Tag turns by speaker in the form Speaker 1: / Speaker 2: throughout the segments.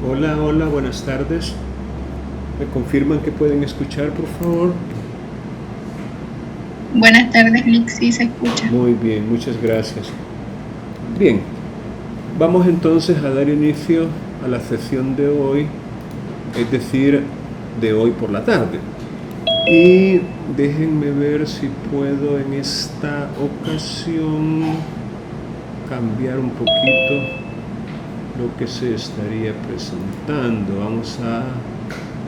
Speaker 1: Hola, hola, buenas tardes. ¿Me confirman que pueden escuchar, por favor?
Speaker 2: Buenas tardes, Lick, sí se escucha.
Speaker 1: Muy bien, muchas gracias. Bien, vamos entonces a dar inicio a la sesión de hoy, es decir, de hoy por la tarde. Y déjenme ver si puedo en esta ocasión cambiar un poquito lo que se estaría presentando. Vamos a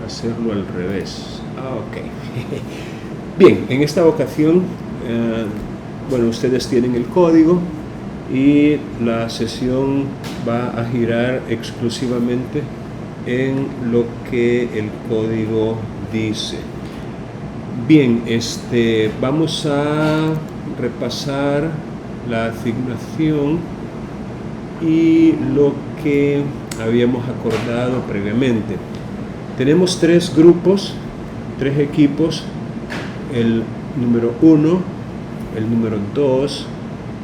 Speaker 1: hacerlo al revés. Ok. Bien, en esta ocasión, eh, bueno, ustedes tienen el código y la sesión va a girar exclusivamente en lo que el código dice. Bien, vamos a repasar la asignación y lo que habíamos acordado previamente. Tenemos tres grupos, tres equipos, el número 1, el número 2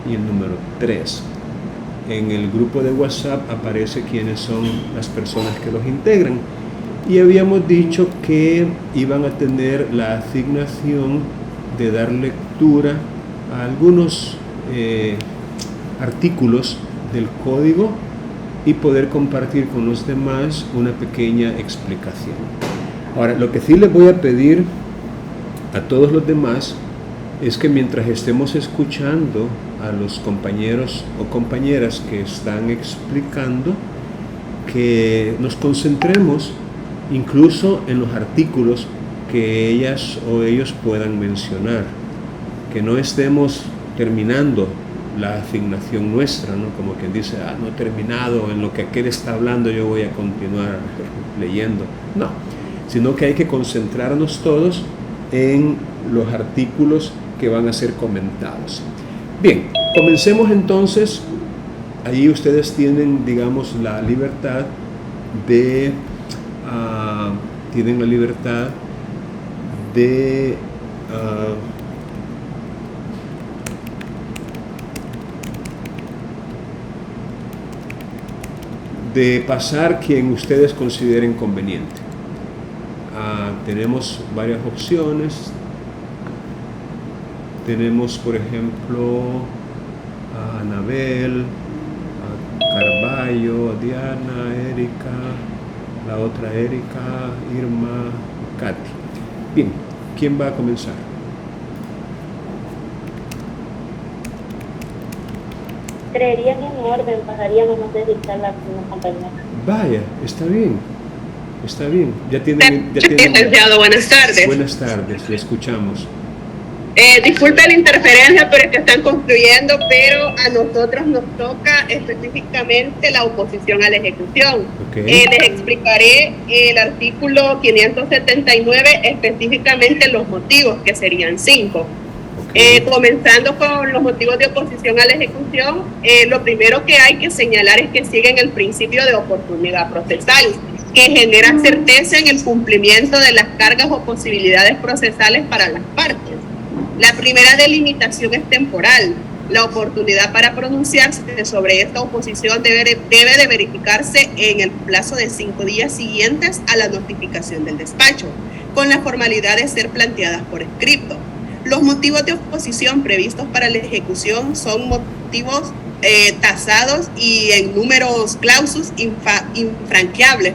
Speaker 1: y el número 3. En el grupo de WhatsApp aparece quiénes son las personas que los integran. Y habíamos dicho que iban a tener la asignación de dar lectura a algunos artículos del código y poder compartir con los demás una pequeña explicación. Ahora, lo que sí les voy a pedir a todos los demás es que mientras estemos escuchando a los compañeros o compañeras que están explicando, que nos concentremos incluso en los artículos que ellas o ellos puedan mencionar, que no estemos terminando la asignación nuestra, ¿no? Como quien dice, no he terminado, en lo que aquel está hablando yo voy a continuar leyendo. No, sino que hay que concentrarnos todos en los artículos que van a ser comentados. Bien, comencemos entonces. Allí ustedes tienen, digamos, la libertad de tienen la libertad de pasar quien ustedes consideren conveniente. Tenemos varias opciones. Tenemos, por ejemplo, a Anabel, a Carballo, a Diana, Erika, la otra Erika, Irma, Katy. Bien, ¿quién va a comenzar?
Speaker 3: Creería que en orden pasaríamos, no sé si está la compañera.
Speaker 1: Vaya, está bien, está bien. Ya tienen.
Speaker 4: Licenciado, buenas tardes.
Speaker 1: Buenas tardes, le escuchamos.
Speaker 4: Disculpe la interferencia, pero es que están concluyendo, pero a nosotros nos toca específicamente la oposición a la ejecución.
Speaker 1: Okay.
Speaker 4: Les explicaré el artículo 579, específicamente los motivos, que serían 5. Okay. Comenzando con los motivos de oposición a la ejecución, lo primero que hay que señalar es que siguen el principio de oportunidad procesal, que genera certeza en el cumplimiento de las cargas o posibilidades procesales para las partes. La primera delimitación es temporal. La oportunidad para pronunciarse sobre esta oposición debe de verificarse en el plazo de 5 días siguientes a la notificación del despacho, con la formalidad de ser planteadas por escrito. Los motivos de oposición previstos para la ejecución son motivos tasados y en números clausus infranqueables.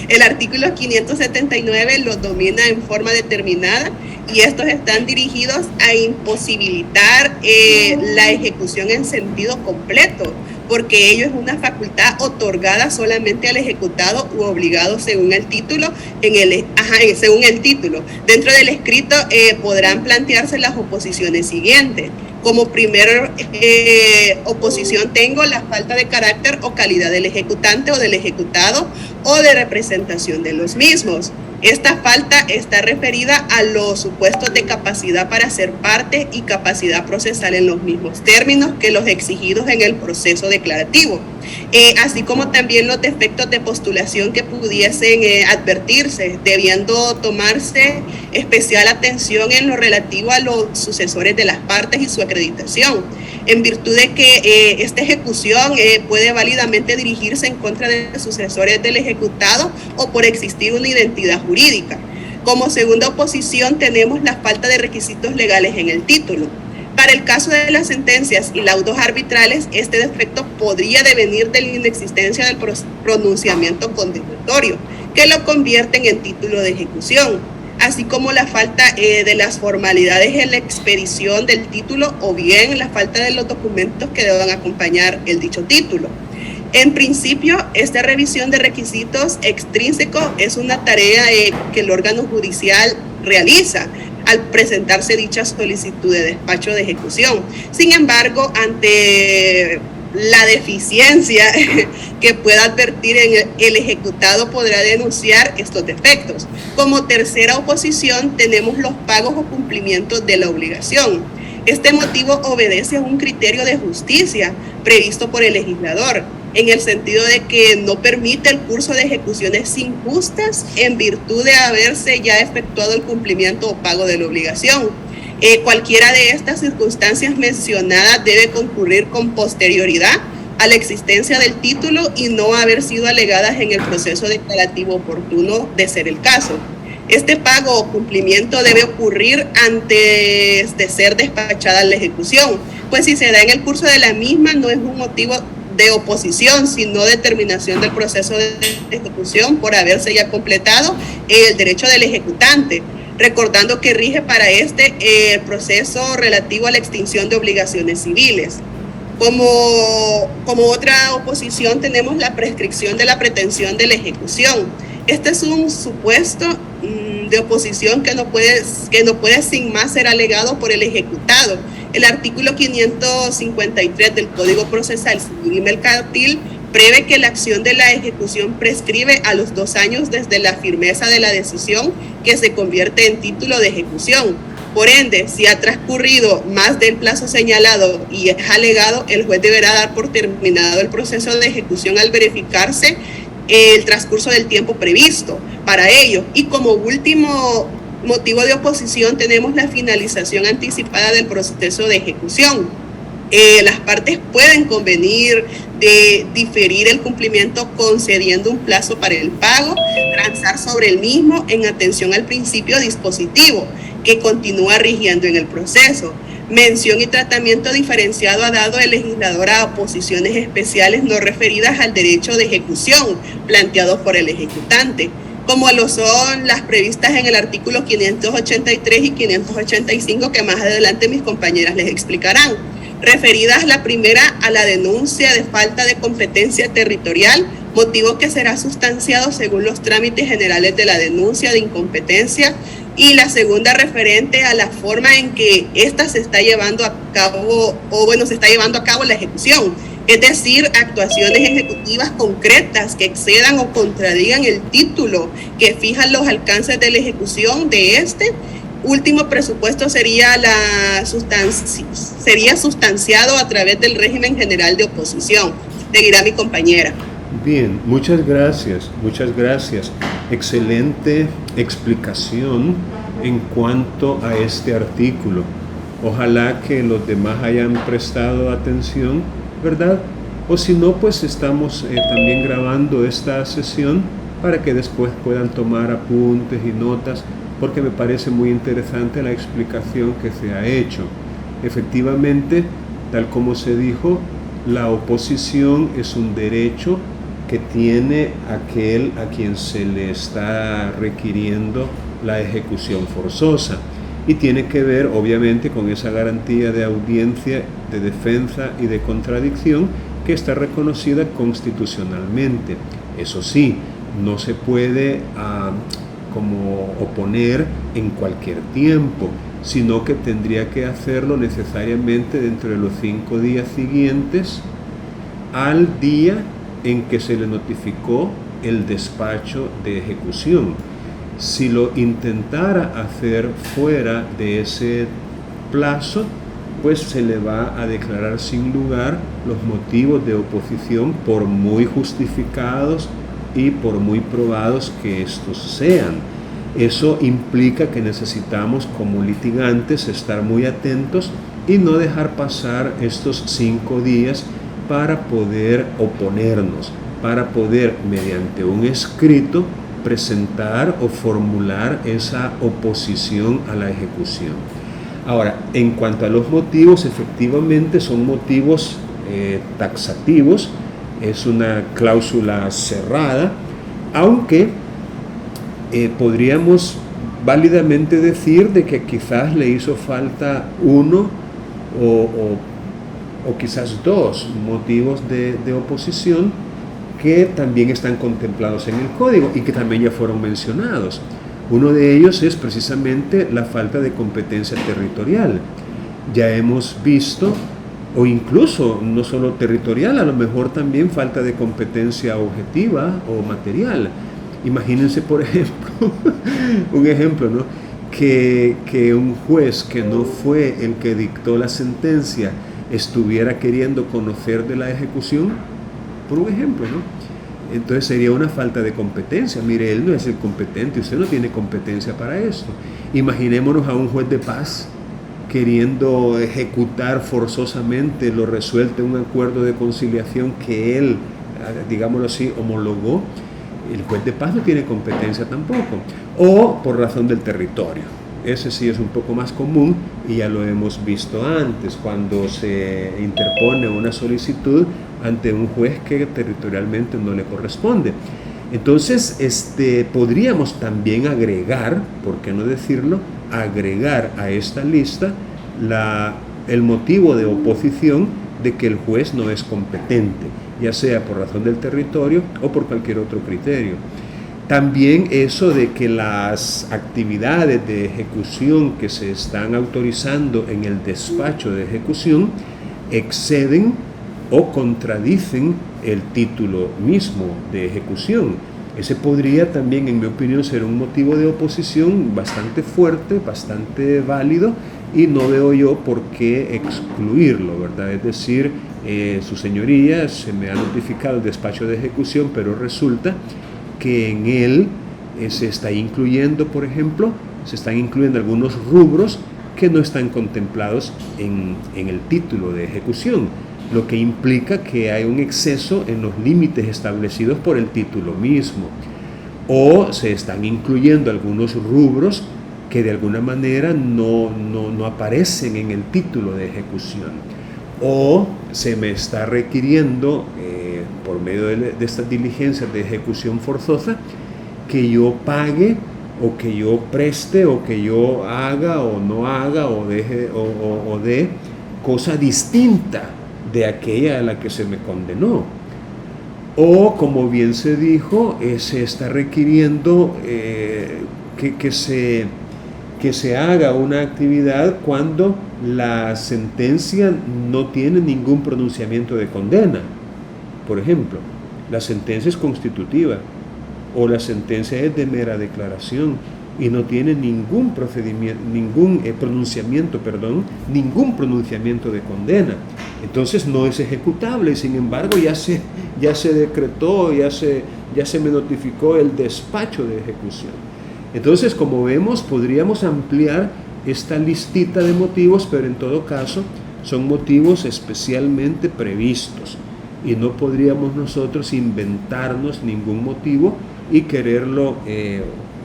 Speaker 4: El artículo 579 los domina en forma determinada y estos están dirigidos a imposibilitar la ejecución en sentido completo, porque ello es una facultad otorgada solamente al ejecutado u obligado según el título. Según el título. Dentro del escrito podrán plantearse las oposiciones siguientes. Como primera oposición tengo la falta de carácter o calidad del ejecutante o del ejecutado o de representación de los mismos. Esta falta está referida a los supuestos de capacidad para ser parte y capacidad procesal en los mismos términos que los exigidos en el proceso declarativo, así como también los defectos de postulación que pudiesen advertirse, debiendo tomarse especial atención en lo relativo a los sucesores de las partes y su acreditación, en virtud de que esta ejecución puede válidamente dirigirse en contra de sucesores del ejecutado o por existir una identidad jurídica. Como segunda oposición tenemos la falta de requisitos legales en el título. Para el caso de las sentencias y laudos arbitrales, este defecto podría devenir de la inexistencia del pronunciamiento condenatorio, que lo convierten en título de ejecución, así como la falta de las formalidades en la expedición del título o bien la falta de los documentos que deban acompañar el dicho título. En principio, esta revisión de requisitos extrínsecos es una tarea que el órgano judicial realiza al presentarse dicha solicitud de despacho de ejecución. Sin embargo, ante la deficiencia que pueda advertir el ejecutado, podrá denunciar estos defectos. Como tercera oposición tenemos los pagos o cumplimientos de la obligación. Este motivo obedece a un criterio de justicia previsto por el legislador, en el sentido de que no permite el curso de ejecuciones injustas en virtud de haberse ya efectuado el cumplimiento o pago de la obligación. Cualquiera de estas circunstancias mencionadas debe concurrir con posterioridad a la existencia del título y no haber sido alegadas en el proceso declarativo oportuno de ser el caso. Este pago o cumplimiento debe ocurrir antes de ser despachada la ejecución, pues si se da en el curso de la misma no es un motivo de oposición, sino determinación del proceso de ejecución por haberse ya completado el derecho del ejecutante, recordando que rige para este el proceso relativo a la extinción de obligaciones civiles. Como otra oposición tenemos la prescripción de la pretensión de la ejecución. Este es un supuesto de oposición que no puede sin más ser alegado por el ejecutado. El artículo 553 del Código Procesal Civil y Mercantil prevé que la acción de la ejecución prescribe a los 2 años desde la firmeza de la decisión que se convierte en título de ejecución. Por ende, si ha transcurrido más del plazo señalado y es alegado, el juez deberá dar por terminado el proceso de ejecución al verificarse el transcurso del tiempo previsto para ello. Y como último motivo de oposición tenemos la finalización anticipada del proceso de ejecución. Las partes pueden convenir de diferir el cumplimiento concediendo un plazo para el pago, transar sobre el mismo en atención al principio dispositivo que continúa rigiendo en el proceso. Mención y tratamiento diferenciado ha dado el legislador a oposiciones especiales no referidas al derecho de ejecución planteados por el ejecutante, como lo son las previstas en el artículo 583 y 585, que más adelante mis compañeras les explicarán. Referidas la primera a la denuncia de falta de competencia territorial, motivo que será sustanciado según los trámites generales de la denuncia de incompetencia, y la segunda referente a la forma en que ésta se está llevando a cabo, se está llevando a cabo la ejecución, es decir, actuaciones ejecutivas concretas que excedan o contradigan el título que fijan los alcances de la ejecución de este. Último presupuesto sería sustanciado a través del régimen general de oposición. Seguirá mi compañera.
Speaker 1: Bien, muchas gracias. Excelente explicación en cuanto a este artículo. Ojalá que los demás hayan prestado atención, ¿verdad? O si no, pues estamos también grabando esta sesión para que después puedan tomar apuntes y notas, porque me parece muy interesante la explicación que se ha hecho. Efectivamente, tal como se dijo, la oposición es un derecho que tiene aquel a quien se le está requiriendo la ejecución forzosa, y tiene que ver obviamente con esa garantía de audiencia, de defensa y de contradicción que está reconocida constitucionalmente. Eso sí, no se puede como oponer en cualquier tiempo, sino que tendría que hacerlo necesariamente dentro de los 5 días siguientes al día en que se le notificó el despacho de ejecución. Si lo intentara hacer fuera de ese plazo, pues se le va a declarar sin lugar los motivos de oposición, por muy justificados y por muy probados que estos sean. Eso implica que necesitamos, como litigantes, estar muy atentos y no dejar pasar estos 5 días para poder oponernos, para poder, mediante un escrito, presentar o formular esa oposición a la ejecución. Ahora, en cuanto a los motivos, efectivamente son motivos taxativos, es una cláusula cerrada, aunque podríamos válidamente decir de que quizás le hizo falta uno o quizás 2 motivos de oposición que también están contemplados en el código y que también ya fueron mencionados. Uno de ellos es precisamente la falta de competencia territorial. Ya hemos visto, o incluso no solo territorial, a lo mejor también falta de competencia objetiva o material. Imagínense, por ejemplo, un ejemplo, ¿no? Que un juez que no fue el que dictó la sentencia estuviera queriendo conocer de la ejecución, por un ejemplo, ¿no? Entonces sería una falta de competencia. Mire, él no es el competente, usted no tiene competencia para esto. Imaginémonos a un juez de paz queriendo ejecutar forzosamente lo resuelto en un acuerdo de conciliación que él, digámoslo así, homologó. El juez de paz no tiene competencia tampoco, o por razón del territorio. Ese sí es un poco más común y ya lo hemos visto antes, cuando se interpone una solicitud ante un juez que territorialmente no le corresponde. Entonces, podríamos también agregar, ¿por qué no decirlo?, agregar a esta lista el motivo de oposición de que el juez no es competente, ya sea por razón del territorio o por cualquier otro criterio. También eso de que las actividades de ejecución que se están autorizando en el despacho de ejecución exceden o contradicen el título mismo de ejecución. Ese podría también, en mi opinión, ser un motivo de oposición bastante fuerte, bastante válido, y no veo yo por qué excluirlo, ¿verdad? Es decir, su señoría, se me ha notificado el despacho de ejecución, pero resulta que en él se está incluyendo, por ejemplo, se están incluyendo algunos rubros que no están contemplados en el título de ejecución, lo que implica que hay un exceso en los límites establecidos por el título mismo, o se están incluyendo algunos rubros que de alguna manera no aparecen en el título de ejecución, o se me está requiriendo por medio de estas diligencias de ejecución forzosa que yo pague o que yo preste o que yo haga o no haga o deje o dé cosa distinta de aquella a la que se me condenó. O, como bien se dijo, se está requiriendo que se haga una actividad cuando la sentencia no tiene ningún pronunciamiento de condena. Por ejemplo, la sentencia es constitutiva o la sentencia es de mera declaración y no tiene ningún procedimiento, ningún pronunciamiento de condena. Entonces no es ejecutable y sin embargo ya se decretó, ya se me notificó el despacho de ejecución. Entonces, como vemos, podríamos ampliar esta listita de motivos, pero en todo caso son motivos especialmente previstos y no podríamos nosotros inventarnos ningún motivo y quererlo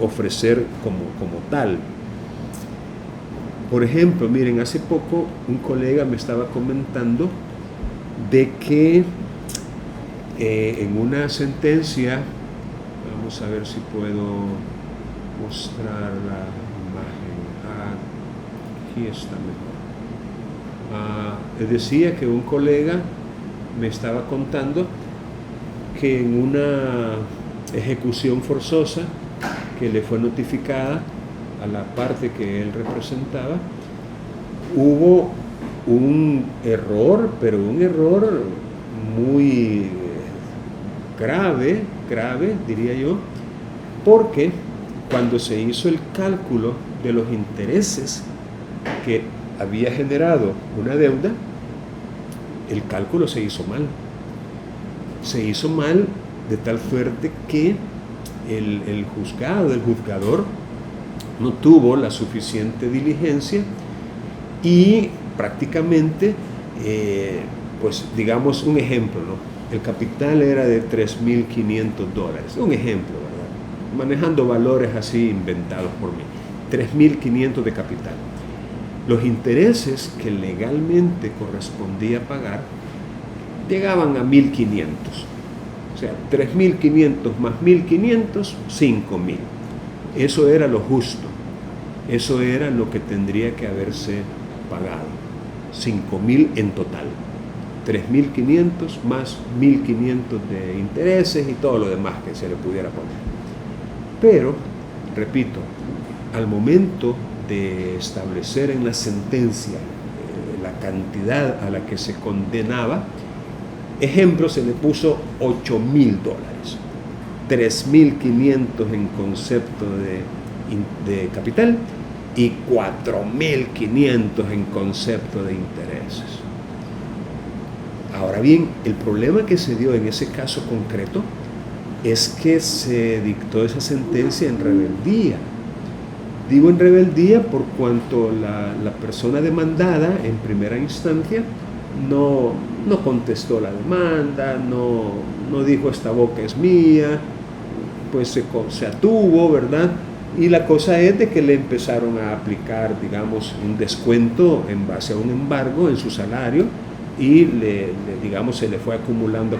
Speaker 1: ofrecer como tal. Por ejemplo, miren, hace poco un colega me estaba comentando de que en una sentencia, vamos a ver si puedo mostrar la imagen, aquí está mejor. Decía que un colega me estaba contando que en una ejecución forzosa que le fue notificada a la parte que él representaba, hubo un error, pero un error muy grave, diría yo, porque cuando se hizo el cálculo de los intereses que había generado una deuda, el cálculo se hizo mal. Se hizo mal de tal suerte que el juzgado, el juzgador, no tuvo la suficiente diligencia y prácticamente, pues digamos un ejemplo, ¿no? El capital era de $3.500, un ejemplo, ¿verdad? Manejando valores así inventados por mí, 3.500 de capital. Los intereses que legalmente correspondía pagar llegaban a 1.500. O sea, 3.500 más 1.500, 5.000. Eso era lo justo. Eso era lo que tendría que haberse pagado. 5.000 en total. 3.500 más 1.500 de intereses y todo lo demás que se le pudiera poner. Pero, repito, al momento de establecer en la sentencia la cantidad a la que se condenaba, ejemplo, se le puso $8.000, 3.500 en concepto de capital y 4.500 en concepto de intereses. Ahora bien, el problema que se dio en ese caso concreto es que se dictó esa sentencia en rebeldía. Digo en rebeldía por cuanto la persona demandada en primera instancia no contestó la demanda, no dijo esta boca es mía, pues se atuvo, ¿verdad? Y la cosa es de que le empezaron a aplicar, digamos, un descuento en base a un embargo en su salario y digamos, se le fue acumulando.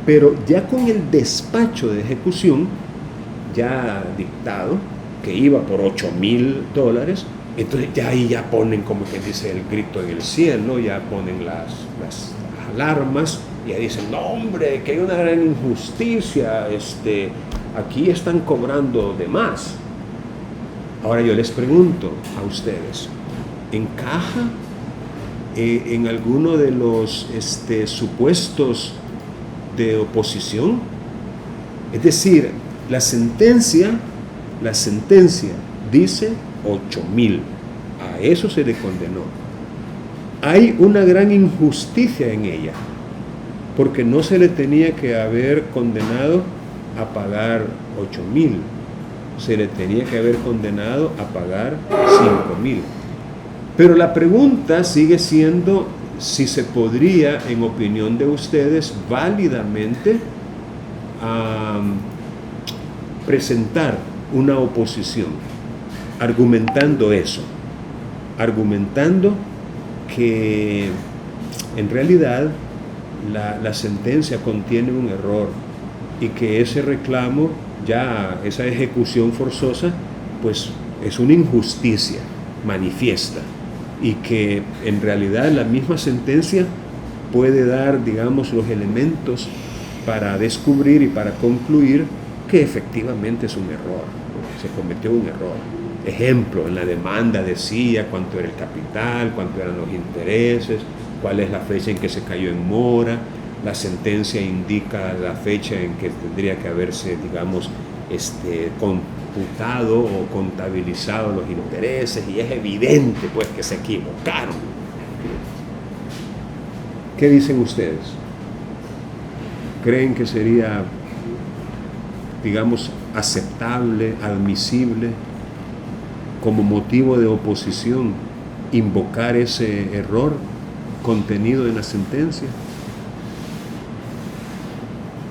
Speaker 1: Pero ya con el despacho de ejecución, ya dictado, que iba por $8.000, entonces ya ahí ya ponen, como que dice, el grito en el cielo, ya ponen las alarmas, y ya dicen, no hombre, que hay una gran injusticia, aquí están cobrando de más. Ahora yo les pregunto a ustedes, ¿encaja en alguno de los supuestos de oposición? Es decir, la sentencia dice 8.000, a eso se le condenó. Hay una gran injusticia en ella, porque no se le tenía que haber condenado a pagar 8.000, se le tenía que haber condenado a pagar 5.000. Pero la pregunta sigue siendo si se podría, en opinión de ustedes, válidamente presentar una oposición, argumentando eso, argumentando que en realidad la sentencia contiene un error y que ese reclamo, ya esa ejecución forzosa, pues es una injusticia manifiesta y que en realidad la misma sentencia puede dar, digamos, los elementos para descubrir y para concluir que efectivamente es un error, se cometió un error. Ejemplo, en la demanda decía cuánto era el capital, cuánto eran los intereses, cuál es la fecha en que se cayó en mora, la sentencia indica la fecha en que tendría que haberse, digamos, computado o contabilizado los intereses, y es evidente pues que se equivocaron. ¿Qué dicen ustedes? ¿Creen que sería, digamos, aceptable, admisible, como motivo de oposición, invocar ese error contenido en la sentencia?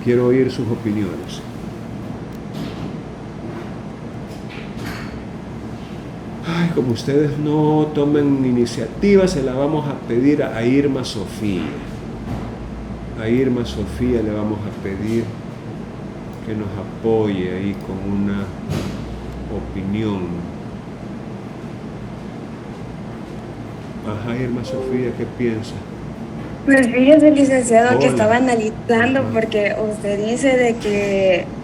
Speaker 1: Quiero oír sus opiniones. Ay, como ustedes no toman iniciativa, se la vamos a pedir a Irma Sofía. A Irma Sofía le vamos a pedir que nos apoye ahí con una opinión. Ajá, Irma Sofía, ¿qué piensa?
Speaker 5: Pues fíjese, licenciado,
Speaker 1: Hola.
Speaker 5: que estaba analizando,
Speaker 1: Ajá.
Speaker 5: porque usted dice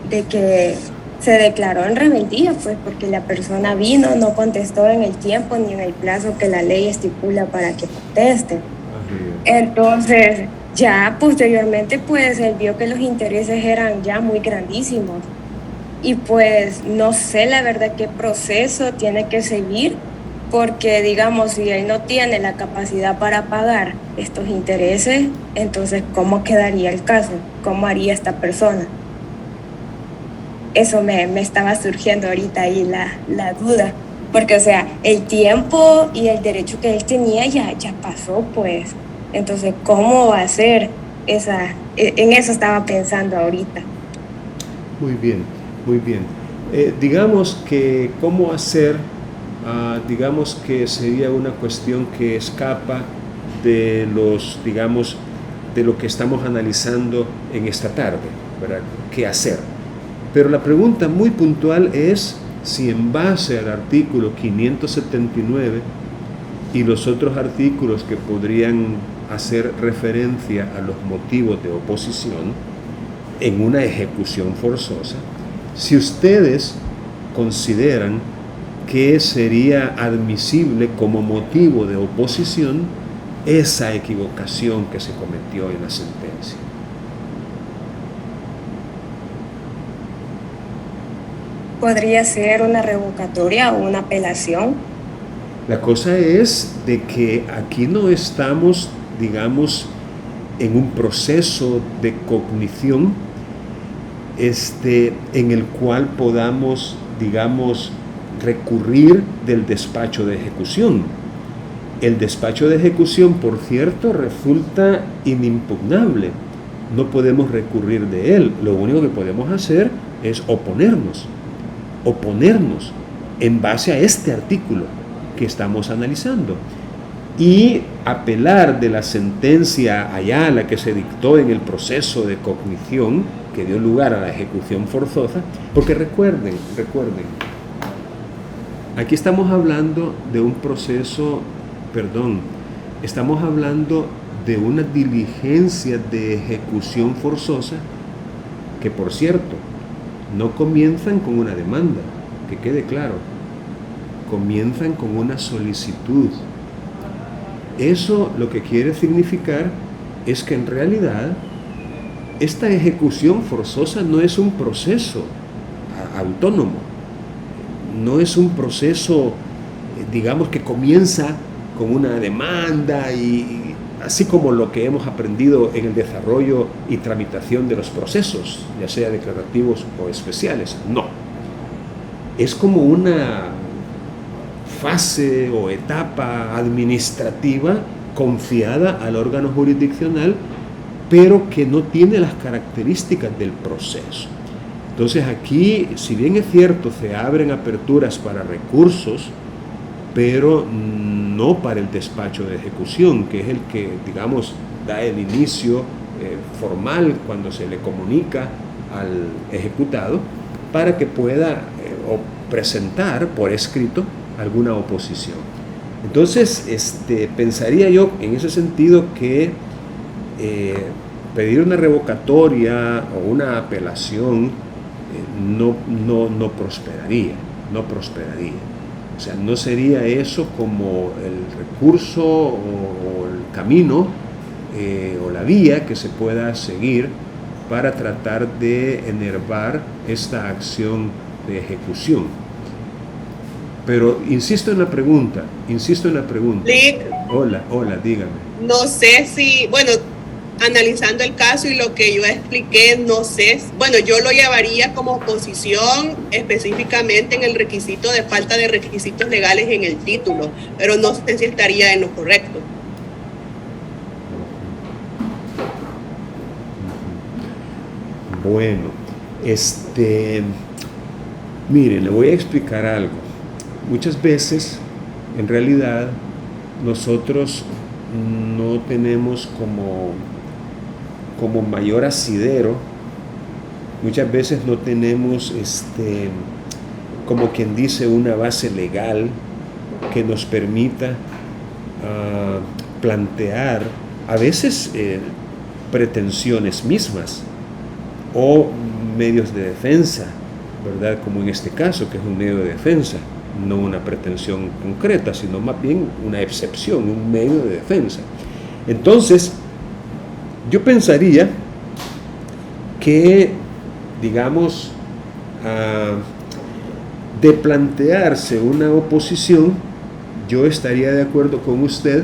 Speaker 5: de que se declaró en rebeldía, pues porque la persona vino, no contestó en el tiempo ni en el plazo que la ley estipula para que conteste.
Speaker 1: Así es.
Speaker 5: Entonces, ya posteriormente, pues él vio que los intereses eran ya muy grandísimos. y pues no sé la verdad qué proceso tiene que seguir, porque digamos, si él no tiene la capacidad para pagar estos intereses, entonces ¿cómo quedaría el caso? ¿Cómo haría esta persona? Eso me estaba surgiendo ahorita ahí la duda, porque o sea, el tiempo y el derecho que él tenía ya pasó, pues. Entonces, ¿cómo va a ser en eso estaba pensando ahorita.
Speaker 1: Muy bien, muy bien. Digamos que cómo hacer, digamos que sería una cuestión que escapa de digamos, de lo que estamos analizando en esta tarde, ¿verdad? ¿Qué hacer? Pero la pregunta muy puntual es si en base al artículo 579 y los otros artículos que podrían hacer referencia a los motivos de oposición en una ejecución forzosa, si ustedes consideran que sería admisible como motivo de oposición esa equivocación que se cometió en la sentencia.
Speaker 5: ¿Podría ser una revocatoria o una apelación?
Speaker 1: La cosa es de que aquí no estamos, digamos, en un proceso de cognición en el cual podamos, digamos, recurrir del despacho de ejecución. El despacho de ejecución, por cierto, resulta inimpugnable. No podemos recurrir de él. Lo único que podemos hacer es oponernos en base a este artículo que estamos analizando y apelar de la sentencia Ayala que se dictó en el proceso de cognición que dio lugar a la ejecución forzosa, porque recuerden, aquí estamos hablando de un proceso, estamos hablando de una diligencia de ejecución forzosa que, por cierto, no comienzan con una demanda, que quede claro, comienzan con una solicitud. Eso lo que quiere significar es que en realidad esta ejecución forzosa no es un proceso autónomo, no es un proceso, digamos, que comienza con una demanda y así como lo que hemos aprendido en el desarrollo y tramitación de los procesos, ya sea declarativos o especiales. No. Es como una fase o etapa administrativa confiada al órgano jurisdiccional, pero que no tiene las características del proceso. Entonces aquí, si bien es cierto, se abren aperturas para recursos, pero no para el despacho de ejecución, que es el que, digamos, da el inicio formal cuando se le comunica al ejecutado para que pueda presentar por escrito alguna oposición. Entonces, pensaría yo en ese sentido que pedir una revocatoria o una apelación no prosperaría. O sea, no sería eso como el recurso o el camino o la vía que se pueda seguir para tratar de enervar esta acción de ejecución. Pero insisto en la pregunta.
Speaker 4: Lick,
Speaker 1: Hola, dígame.
Speaker 4: no sé si, bueno, analizando el caso y lo que yo expliqué, no sé, bueno, yo lo llevaría como oposición específicamente en el requisito de falta de requisitos legales en el título, pero no sé si estaría en lo correcto.
Speaker 1: Bueno, mire, le voy a explicar algo. Muchas veces, en realidad, nosotros no tenemos como mayor asidero, muchas veces no tenemos como quien dice una base legal que nos permita plantear a veces pretensiones mismas o medios de defensa, ¿verdad? Como en este caso, que es un medio de defensa, no una pretensión concreta, sino más bien una excepción, un medio de defensa. Entonces, yo pensaría que, digamos, de plantearse una oposición, yo estaría de acuerdo con usted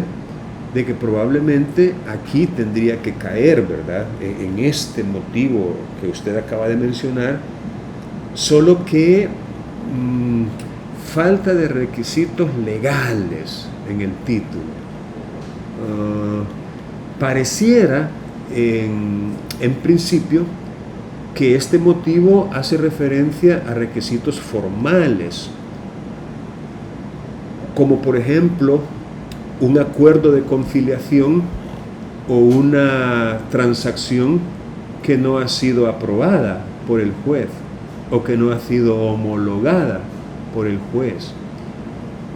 Speaker 1: de que probablemente aquí tendría que caer, ¿verdad?, en este motivo que usted acaba de mencionar, solo que falta de requisitos legales en el título. Pareciera en principio que este motivo hace referencia a requisitos formales, como por ejemplo un acuerdo de conciliación o una transacción que no ha sido aprobada por el juez o que no ha sido homologada por el juez.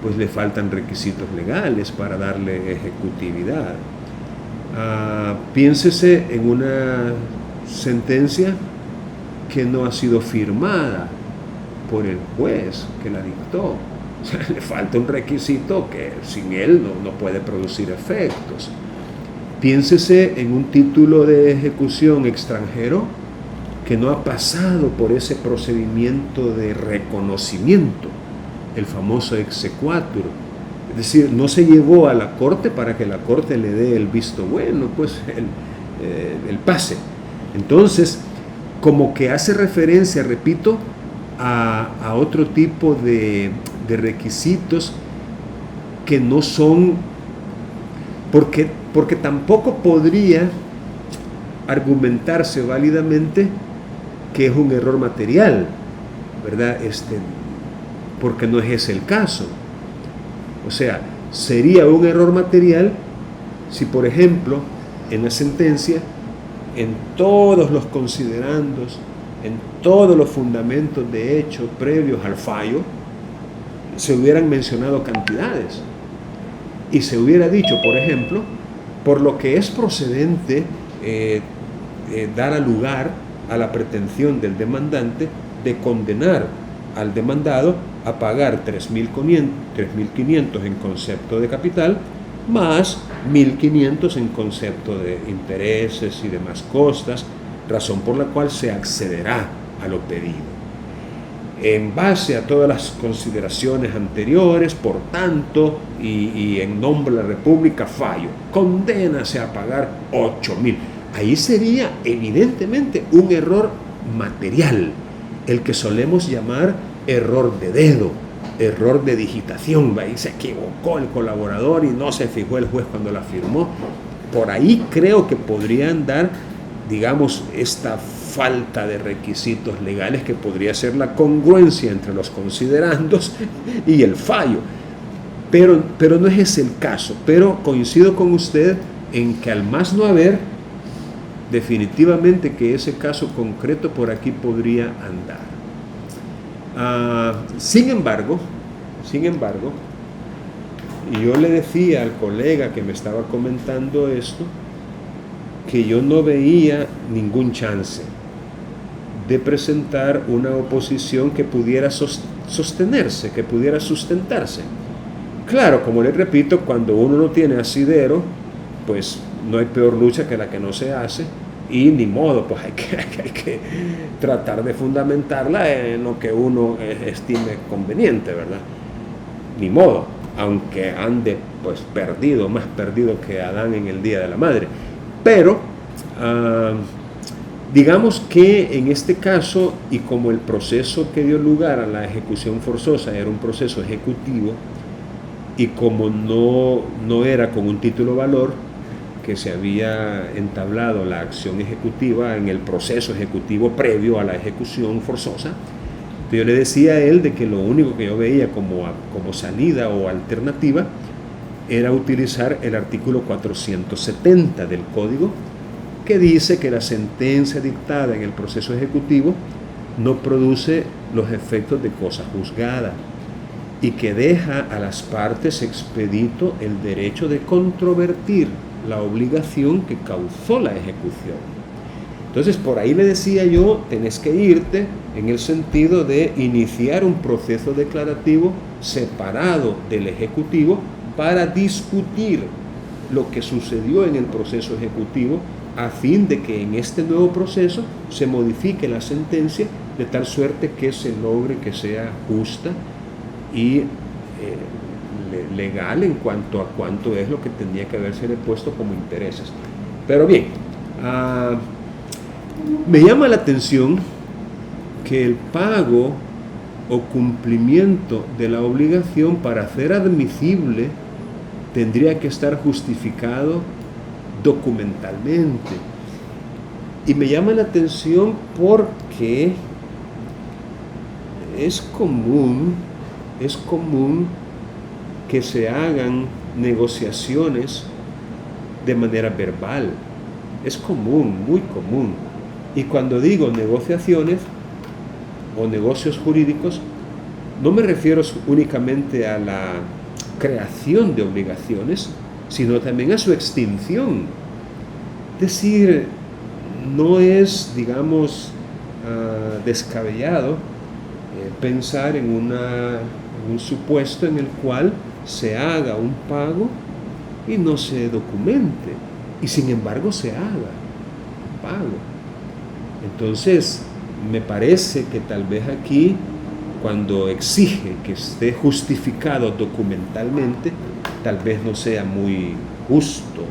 Speaker 1: Pues le faltan requisitos legales para darle ejecutividad. Piénsese en una sentencia que no ha sido firmada por el juez que la dictó. O sea, le falta un requisito que sin él no puede producir efectos. Piénsese en un título de ejecución extranjero que no ha pasado por ese procedimiento de reconocimiento, el famoso exequatur. Es decir, no se llevó a la corte para que la corte le dé el visto bueno, pues el pase. Entonces, como que hace referencia, repito, a otro tipo de requisitos que no son, porque tampoco podría argumentarse válidamente que es un error material, ¿verdad? Porque no es ese el caso. O sea, sería un error material si, por ejemplo, en la sentencia, en todos los considerandos, en todos los fundamentos de hecho previos al fallo, se hubieran mencionado cantidades y se hubiera dicho, por ejemplo, por lo que es procedente dar lugar a la pretensión del demandante de condenar al demandado a pagar 3.500 en concepto de capital más 1.500 en concepto de intereses y demás costas, razón por la cual se accederá a lo pedido. En base a todas las consideraciones anteriores, por tanto, y en nombre de la República, fallo, condénase a pagar 8.000. Ahí sería evidentemente un error material, el que solemos llamar error de dedo, error de digitación. Ahí se equivocó el colaborador y no se fijó el juez cuando la firmó. Por ahí creo que podrían dar, digamos, esta falta de requisitos legales que podría ser la congruencia entre los considerandos y el fallo. Pero no es ese el caso. Pero coincido con usted en que al más no haber, definitivamente que ese caso concreto por aquí podría andar. Sin embargo, y yo le decía al colega que me estaba comentando esto, que yo no veía ningún chance de presentar una oposición que pudiera sostenerse, que pudiera sustentarse. Claro, como le repito, cuando uno no tiene asidero, pues no hay peor lucha que la que no se hace, y ni modo, pues hay que tratar de fundamentarla en lo que uno estime conveniente, ¿verdad? Ni modo, aunque ande pues perdido, más perdido que Adán en el Día de la Madre. Pero digamos que en este caso, y como el proceso que dio lugar a la ejecución forzosa era un proceso ejecutivo, y como no era con un título valor que se había entablado la acción ejecutiva en el proceso ejecutivo previo a la ejecución forzosa, yo le decía a él de que lo único que yo veía como salida o alternativa era utilizar el artículo 470 del Código, que dice que la sentencia dictada en el proceso ejecutivo no produce los efectos de cosa juzgada y que deja a las partes expedito el derecho de controvertir la obligación que causó la ejecución. Entonces, por ahí le decía yo, tenés que irte en el sentido de iniciar un proceso declarativo separado del ejecutivo para discutir lo que sucedió en el proceso ejecutivo, a fin de que en este nuevo proceso se modifique la sentencia de tal suerte que se logre que sea justa y legal en cuanto a cuánto es lo que tendría que haberse puesto como intereses. Pero bien, me llama la atención que el pago o cumplimiento de la obligación, para ser admisible, tendría que estar justificado documentalmente. Y me llama la atención porque es común que se hagan negociaciones de manera verbal. Es común, muy común. Y cuando digo negociaciones o negocios jurídicos, no me refiero únicamente a la creación de obligaciones, sino también a su extinción. Es decir, no es, digamos, descabellado pensar en un supuesto en el cual se haga un pago y no se documente, y sin embargo se haga un pago. Entonces, me parece que tal vez aquí, cuando exige que esté justificado documentalmente, tal vez no sea muy justo,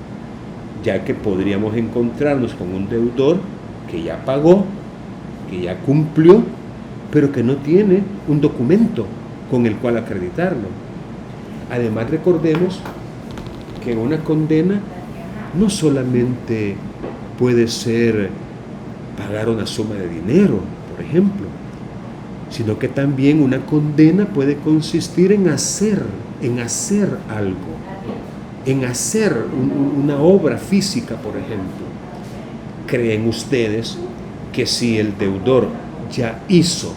Speaker 1: ya que podríamos encontrarnos con un deudor que ya pagó, que ya cumplió, pero que no tiene un documento con el cual acreditarlo. Además, recordemos que una condena no solamente puede ser pagar una suma de dinero, por ejemplo, sino que también una condena puede consistir en hacer algo, en hacer una obra física, por ejemplo. ¿Creen ustedes que si el deudor ya hizo,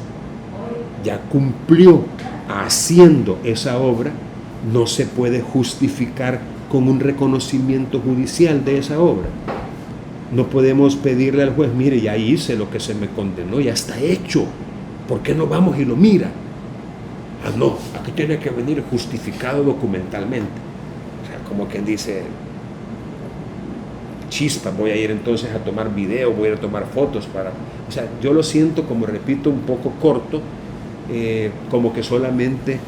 Speaker 1: ya cumplió haciendo esa obra, no se puede justificar con un reconocimiento judicial de esa obra? No podemos pedirle al juez, mire, ya hice lo que se me condenó, ya está hecho, ¿por qué no vamos y lo mira? No, aquí tiene que venir justificado documentalmente. O sea, como quien dice, chispa, voy a ir entonces a tomar video, voy a ir a tomar fotos para... O sea, yo lo siento, como repito, un poco corto, como que solamente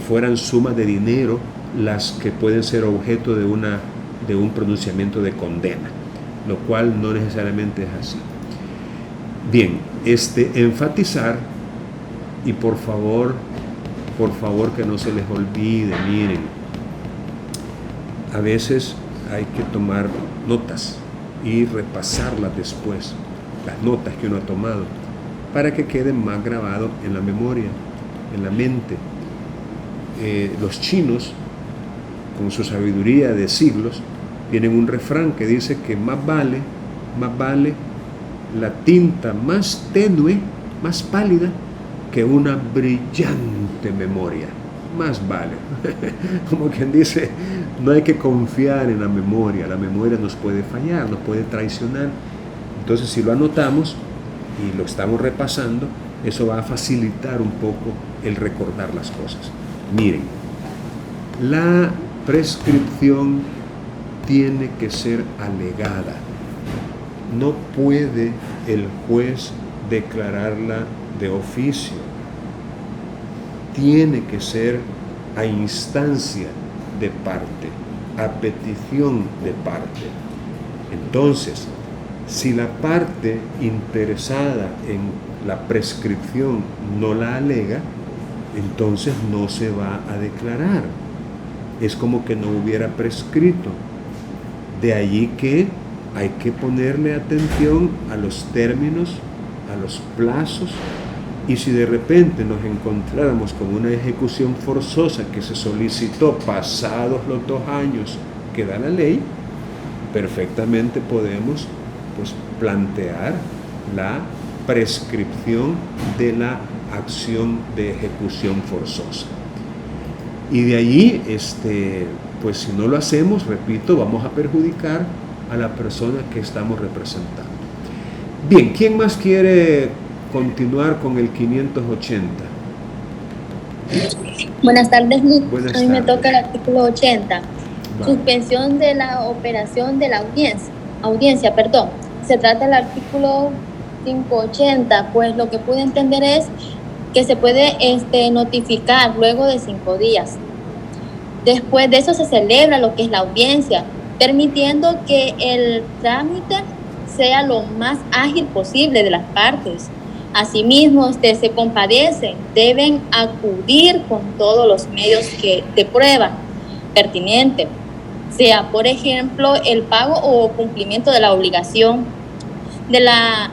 Speaker 1: fueran sumas de dinero las que pueden ser objeto de un pronunciamiento de condena, lo cual no necesariamente es así. Bien, enfatizar, y por favor que no se les olvide, miren, a veces hay que tomar notas y repasarlas después, las notas que uno ha tomado, para que queden más grabados en la memoria, en la mente. Los chinos, con su sabiduría de siglos, tienen un refrán que dice que más vale la tinta más tenue, más pálida, que una brillante memoria. Más vale. Como quien dice, no hay que confiar en la memoria nos puede fallar, nos puede traicionar. Entonces, si lo anotamos y lo estamos repasando, eso va a facilitar un poco el recordar las cosas. Miren, la prescripción tiene que ser alegada. No puede el juez declararla de oficio. Tiene que ser a instancia de parte, a petición de parte. Entonces, si la parte interesada en la prescripción no la alega, entonces no se va a declarar. Es como que no hubiera prescrito. De allí que hay que ponerle atención a los términos, a los plazos, y si de repente nos encontráramos con una ejecución forzosa que se solicitó pasados los 2 años que da la ley, perfectamente podemos plantear la prescripción de la acción de ejecución forzosa. Y de allí, si no lo hacemos, repito, vamos a perjudicar a la persona que estamos representando. Bien, ¿quién más quiere continuar con el 580?
Speaker 6: Buenas tardes, Luis.
Speaker 1: Buenas
Speaker 6: A mí me
Speaker 1: tardes.
Speaker 6: toca el artículo 80.
Speaker 1: Va.
Speaker 6: Suspensión de la operación de la audiencia. Se trata del artículo 580, pues lo que pude entender es que se puede notificar luego de 5 días. Después de eso se celebra lo que es la audiencia, permitiendo que el trámite sea lo más ágil posible de las partes. Asimismo, se compadecen, deben acudir con todos los medios de prueba pertinentes, sea por ejemplo el pago o cumplimiento de la obligación de la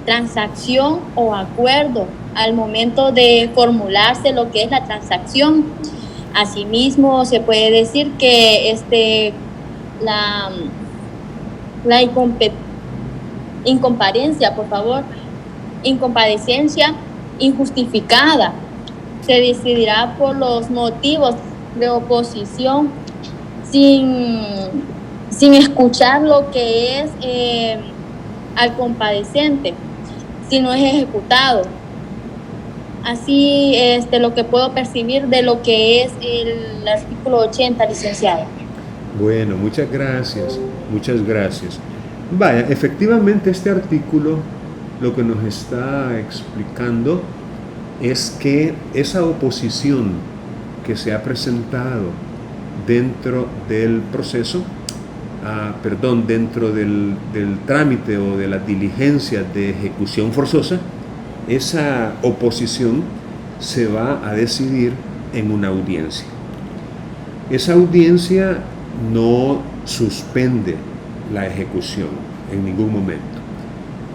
Speaker 6: transacción o acuerdo al momento de formularse lo que es la transacción. Asimismo, se puede decir que la incomparecencia, por favor, incomparecencia injustificada se decidirá por los motivos de oposición sin escuchar lo que es al compadecente, si no es ejecutado. Así lo que puedo percibir de lo que es el artículo 80, licenciado.
Speaker 1: Bueno, muchas gracias, muchas gracias. Vaya, efectivamente este artículo lo que nos está explicando es que esa oposición que se ha presentado dentro del proceso, dentro del trámite o de la diligencia de ejecución forzosa, esa oposición se va a decidir en una audiencia. Esa audiencia no suspende la ejecución en ningún momento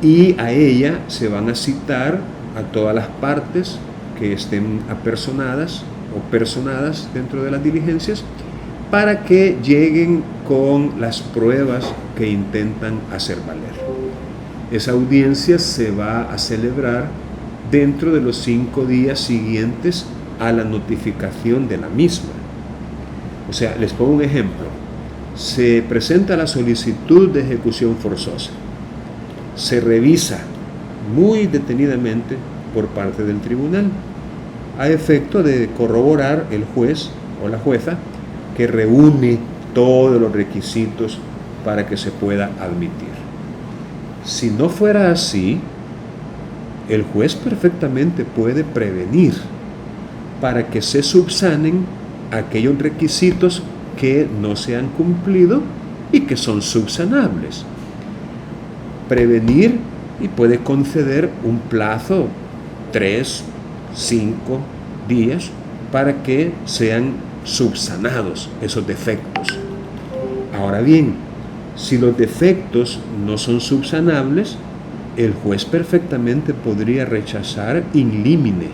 Speaker 1: y a ella se van a citar a todas las partes que estén apersonadas o personadas dentro de las diligencias para que lleguen con las pruebas que intentan hacer valer. Esa audiencia se va a celebrar dentro de los 5 días siguientes a la notificación de la misma. O sea, les pongo un ejemplo. Se presenta la solicitud de ejecución forzosa. Se revisa muy detenidamente por parte del tribunal, a efecto de corroborar el juez o la jueza que reúne todos los requisitos para que se pueda admitir. Si no fuera así, el juez perfectamente puede prevenir para que se subsanen aquellos requisitos que no se han cumplido y que son subsanables. Prevenir y puede conceder un plazo 3, 5 días para que sean subsanados esos defectos. Ahora bien, si los defectos no son subsanables, el juez perfectamente podría rechazar in limine,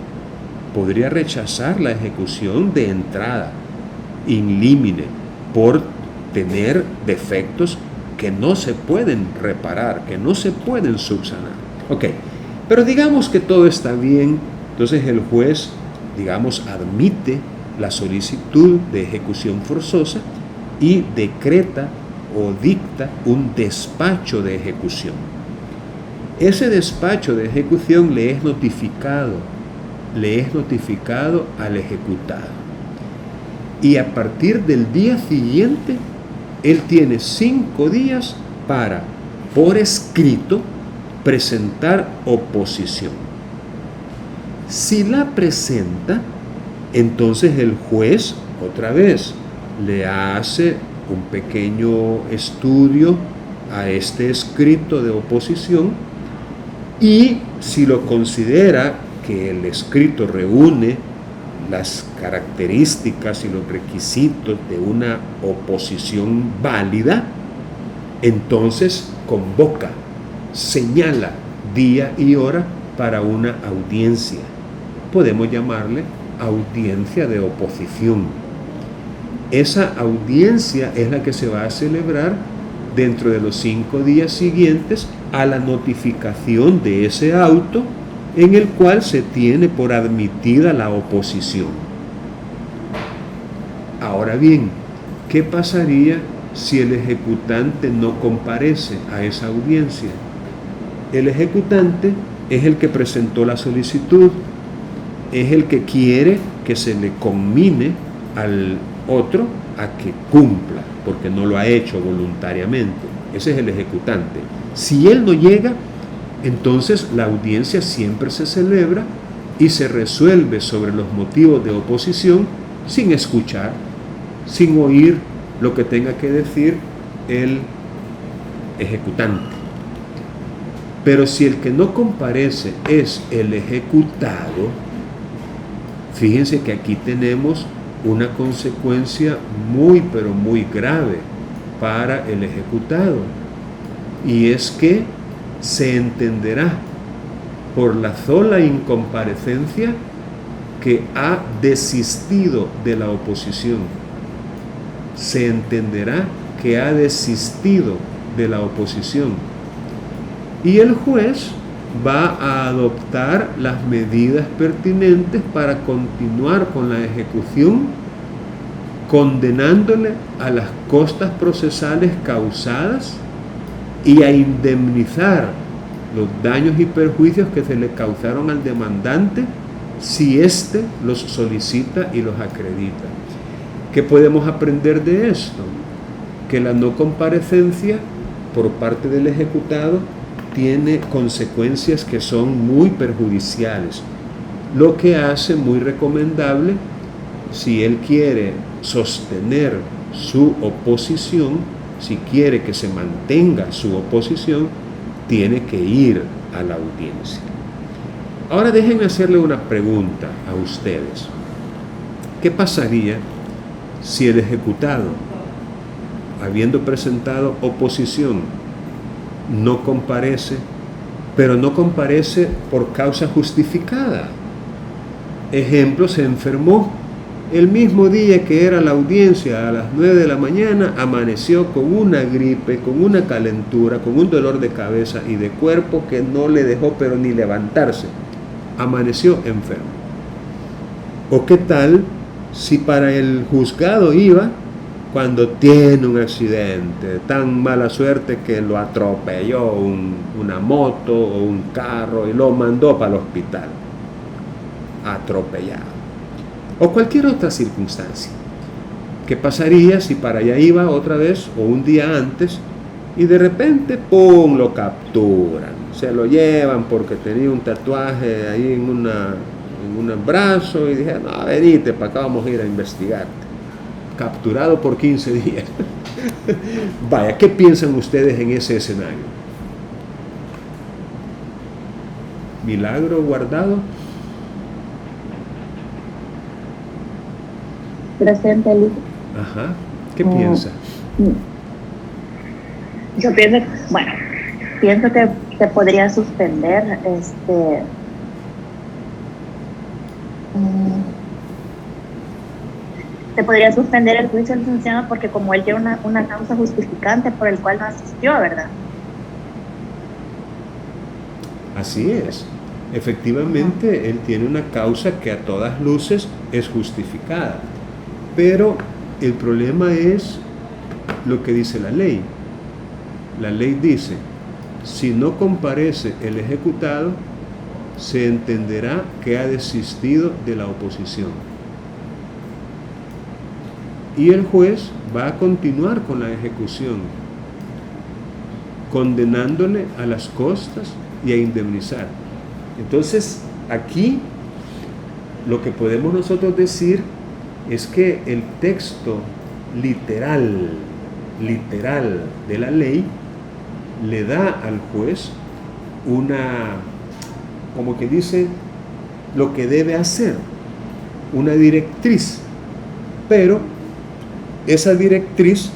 Speaker 1: podría rechazar la ejecución de entrada in limine por tener defectos que no se pueden reparar, que no se pueden subsanar. Ok, pero digamos que todo está bien, entonces el juez, admite la solicitud de ejecución forzosa y decreta o dicta un despacho de ejecución. Ese despacho de ejecución le es notificado al ejecutado. Y a partir del día siguiente, él tiene 5 días para, por escrito, presentar oposición. Si la presenta, entonces el juez, otra vez, le hace un pequeño estudio a este escrito de oposición y si lo considera que el escrito reúne las características y los requisitos de una oposición válida, entonces convoca, señala día y hora para una audiencia. Podemos llamarle audiencia de oposición. Esa audiencia es la que se va a celebrar dentro de los 5 días siguientes a la notificación de ese auto en el cual se tiene por admitida la oposición. Ahora bien, ¿qué pasaría si el ejecutante no comparece a esa audiencia? El ejecutante es el que presentó la solicitud, es el que quiere que se le conmine al otro a que cumpla, porque no lo ha hecho voluntariamente. Ese es el ejecutante. Si él no llega, entonces la audiencia siempre se celebra y se resuelve sobre los motivos de oposición sin escuchar, sin oír lo que tenga que decir el ejecutante. Pero si el que no comparece es el ejecutado, fíjense que aquí tenemos una consecuencia muy pero muy grave para el ejecutado, y es que se entenderá por la sola incomparecencia que ha desistido de la oposición. Se entenderá que ha desistido de la oposición. Y el juez va a adoptar las medidas pertinentes para continuar con la ejecución, condenándole a las costas procesales causadas y a indemnizar los daños y perjuicios que se le causaron al demandante si éste los solicita y los acredita. ¿Qué podemos aprender de esto? Que la no comparecencia por parte del ejecutado tiene consecuencias que son muy perjudiciales, lo que hace muy recomendable, si él quiere sostener su oposición, si quiere que se mantenga su oposición, tiene que ir a la audiencia. Ahora déjenme hacerle una pregunta a ustedes. ¿Qué pasaría si el ejecutado, habiendo presentado oposición, no comparece, pero no comparece por causa justificada? Ejemplo, se enfermó el mismo día que era la audiencia, a las 9 de la mañana, amaneció con una gripe, con una calentura, con un dolor de cabeza y de cuerpo que no le dejó pero ni levantarse. Amaneció enfermo. ¿O qué tal si para el juzgado iba cuando tiene un accidente, tan mala suerte que lo atropelló una moto o un carro y lo mandó para el hospital? Atropellado. O cualquier otra circunstancia. ¿Qué pasaría si para allá iba otra vez o un día antes y de repente, ¡pum!, lo capturan? Se lo llevan porque tenía un tatuaje ahí en un brazo y dijeron, no, venite, para acá vamos a ir a investigarte. Capturado por 15 días. Vaya, ¿qué piensan ustedes en ese escenario? ¿Milagro guardado?
Speaker 7: Presente, Luis.
Speaker 1: Ajá. ¿Qué piensa?
Speaker 7: Yo pienso que se podría suspender se podría suspender el juicio licenciado porque como él tiene una causa justificante por el cual no asistió, ¿verdad?
Speaker 1: Así es. Efectivamente, él tiene una causa que a todas luces es justificada. Pero el problema es lo que dice la ley. La ley dice, si no comparece el ejecutado, se entenderá que ha desistido de la oposición. Y el juez va a continuar con la ejecución, condenándole a las costas y a indemnizar. Entonces, aquí lo que podemos nosotros decir es que el texto literal de la ley le da al juez como que dice, lo que debe hacer, una directriz, pero esa directriz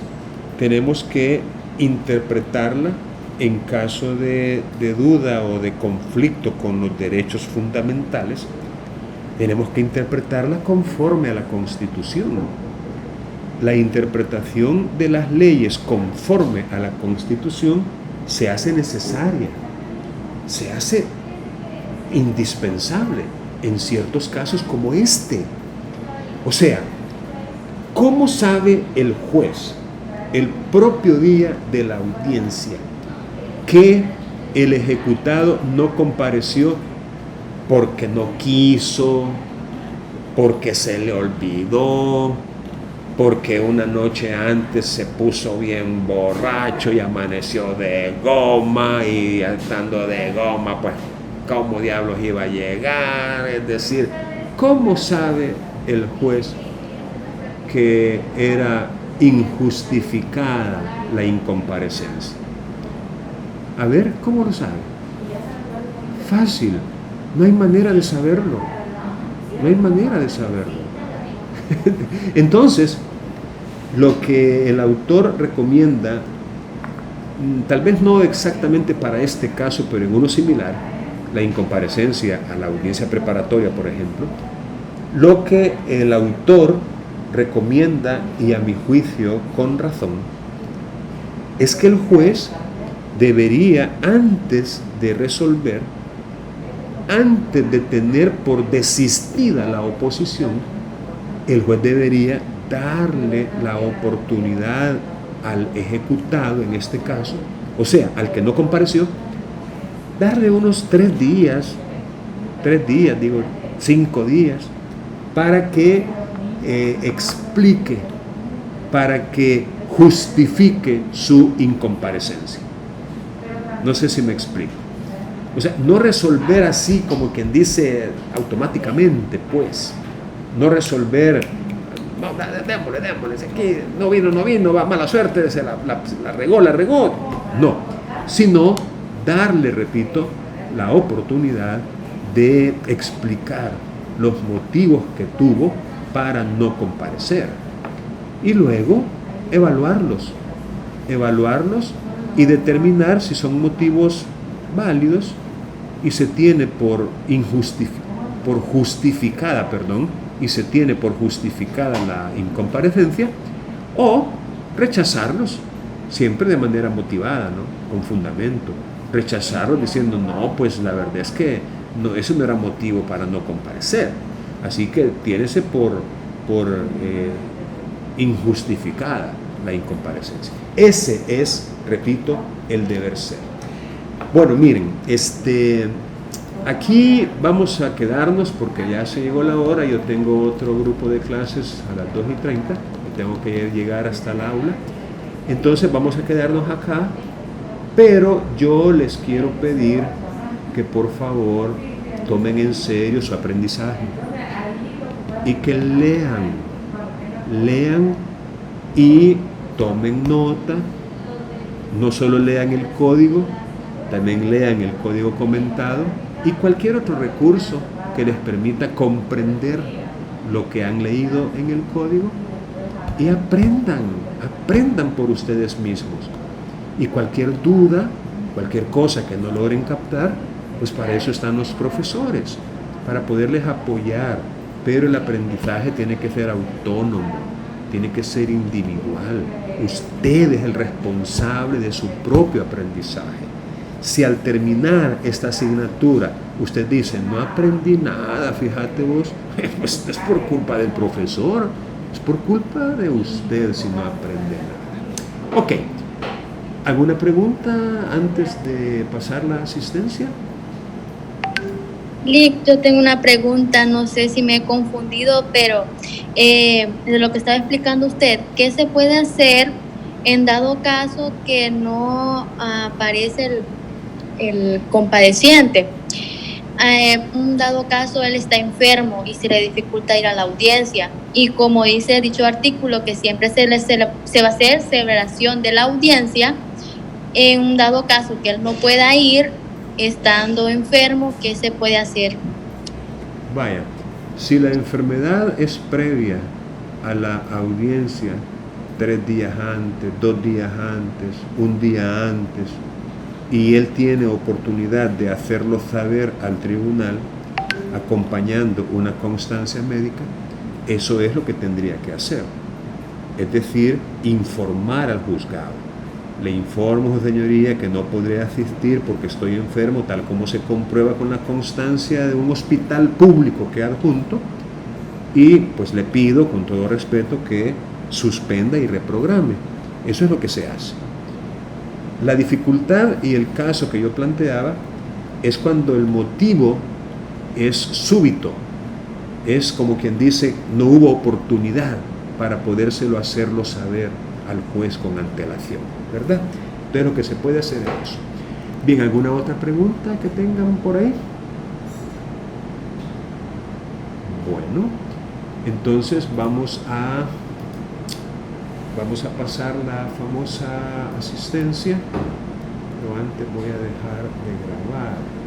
Speaker 1: tenemos que interpretarla en caso de duda o de conflicto con los derechos fundamentales. Tenemos que interpretarla conforme a la Constitución. La interpretación de las leyes conforme a la Constitución se hace necesaria, se hace indispensable en ciertos casos como este. O sea, ¿cómo sabe el juez el propio día de la audiencia que el ejecutado no compareció porque no quiso, porque se le olvidó, porque una noche antes se puso bien borracho y amaneció de goma, y estando de goma, pues, ¿cómo diablos iba a llegar? Es decir, ¿cómo sabe el juez que era injustificada la incomparecencia? A ver, ¿cómo lo sabe? Fácil, no hay manera de saberlo, no hay manera de saberlo. Entonces, lo que el autor recomienda, tal vez no exactamente para este caso, pero en uno similar, la incomparecencia a la audiencia preparatoria, por ejemplo, lo que el autor recomienda, y a mi juicio con razón, es que el juez debería, antes de resolver, antes de tener por desistida la oposición, el juez debería darle la oportunidad al ejecutado, en este caso, o sea, al que no compareció, darle unos 3 días, 5 días, para que explique, para que justifique su incomparecencia. No sé si me explico. O sea, no resolver así como quien dice automáticamente, pues. No resolver, no, démosle, aquí no vino, va, mala suerte, se la regó. No, sino darle, repito, la oportunidad de explicar los motivos que tuvo para no comparecer. Y luego evaluarlos y determinar si son motivos válidos y se tiene por justificada la incomparecencia, o rechazarlos, siempre de manera motivada, ¿no? Con fundamento. Rechazarlos diciendo, no, pues la verdad es que no, eso no era motivo para no comparecer. Así que tiénese por injustificada la incomparecencia. Ese es, repito, el deber ser. Bueno, miren, aquí vamos a quedarnos porque ya se llegó la hora. Yo tengo otro grupo de clases a las 2:30 y tengo que llegar hasta el aula. Entonces vamos a quedarnos acá, pero yo les quiero pedir que por favor tomen en serio su aprendizaje y que lean y tomen nota. No solo lean el código, también lean el código comentado y cualquier otro recurso que les permita comprender lo que han leído en el código, y aprendan por ustedes mismos. Y cualquier duda, cualquier cosa que no logren captar, pues para eso están los profesores, para poderles apoyar. Pero el aprendizaje tiene que ser autónomo, tiene que ser individual. Usted es el responsable de su propio aprendizaje. Si al terminar esta asignatura usted dice, no aprendí nada, fíjate vos, pues es por culpa del profesor, es por culpa de usted si no aprende nada. Ok, ¿alguna pregunta antes de pasar la asistencia?
Speaker 6: Lick, yo tengo una pregunta, no sé si me he confundido, pero de lo que estaba explicando usted, ¿qué se puede hacer en dado caso que no aparece el compadeciente? Un dado caso, él está enfermo y se le dificulta ir a la audiencia, y como dice dicho artículo que siempre se va a hacer celebración de la audiencia, en un dado caso que él no pueda ir estando enfermo, ¿qué se puede hacer?
Speaker 1: Vaya, si la enfermedad es previa a la audiencia, 3 días antes, 2 días antes, 1 día antes, y él tiene oportunidad de hacerlo saber al tribunal acompañando una constancia médica, eso es lo que tendría que hacer. Es decir, informar al juzgado. Le informo, su señoría, que no podré asistir porque estoy enfermo, tal como se comprueba con la constancia de un hospital público que adjunto, y pues le pido con todo respeto que suspenda y reprograme. Eso es lo que se hace. La dificultad y el caso que yo planteaba es cuando el motivo es súbito, es como quien dice, no hubo oportunidad para podérselo hacerlo saber al juez con antelación, ¿verdad? Entonces lo que se puede hacer es eso. Bien, ¿alguna otra pregunta que tengan por ahí? Bueno, entonces vamos a pasar la famosa asistencia, pero antes voy a dejar de grabar.